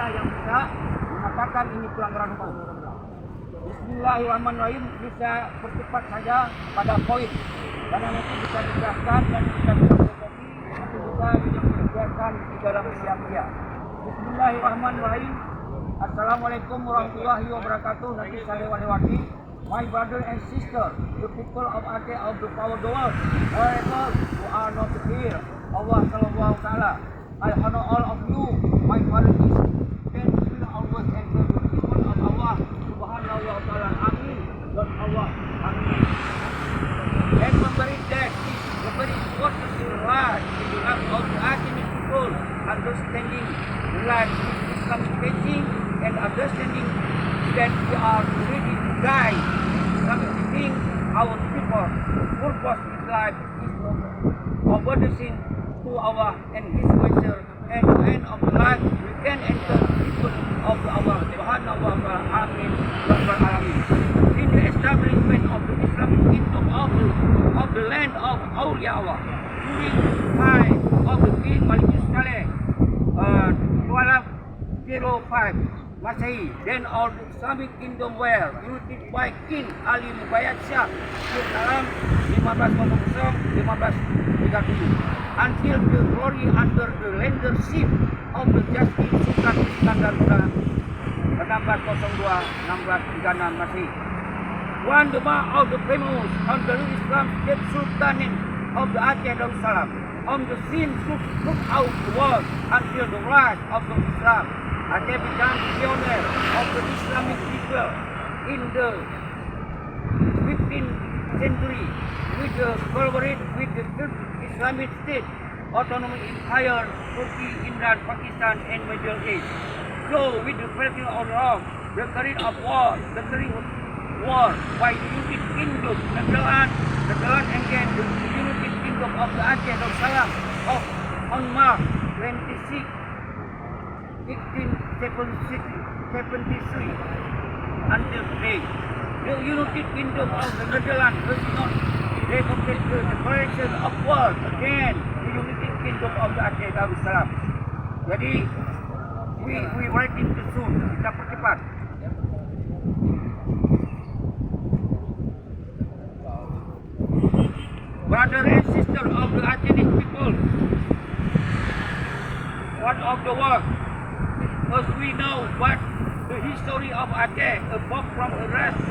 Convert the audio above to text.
saya yang bisa mengatakan ini pelanggaran hukum. Bismillahirrahmanirrahim, bisa percepat saja pada poin karena nanti bisa dijelaskan dan kita bisa berkopi atau juga dijelaskan di dalam media. Bismillahirrahmanirrahim. Assalamualaikum warahmatullahi wabarakatuh. Nanti saya lewati. My brother and sister, the people of Aceh of the power of the world, wherever you are not here, Allah Subhanahu wa Taala, I honor all of you, my qualities, then will always enter the kingdom of Allah Subhanahu wa Taala. Amin. Dan Allah. Amin. And memberi that is very important to life in the life of the Aceh people, understanding life is Islamic teaching and understanding that we are ready to die. Something our people purpose in life is obedient to Allah and His measure, and at the end of the life we can enter into of Allah Subhanahu wa Taala. Amin. In the establishment of the Islamic kingdom of the land of Awliya Allah during the time of the King Malik Saleh 1205 Masehi, then all the Islamic kingdom were ruled by King Ali Mubarak Shah dalam 1500-1537 until the glory under the leadership of the Justice Sultan Iskandar Muda 1602-1636. One the of the famous Andalu Islam State Sultanate of the Aceh Darussalam on the scene throughout the world until the rise of the Islam. Aceh became the pioneer of the Islamic people in the 15th century with the collaborate with the Islamic State, Autonomous Empire, Turkey, Iran, Pakistan, and Middle East. So with the breaking of law, the career of war by the United Kingdom, Netherlands again the United Kingdom of the Aceh Darussalam on March 26, 1873 until today. The United Kingdom of the Netherlands does not recognize the declaration of war against the United Kingdom of the Aceh Darussalam. Jadi, we waiting too soon. Kita percepat. Brother and sister of the Aceh people, what of the world? Because we know what the history of Aceh, apart from the rest.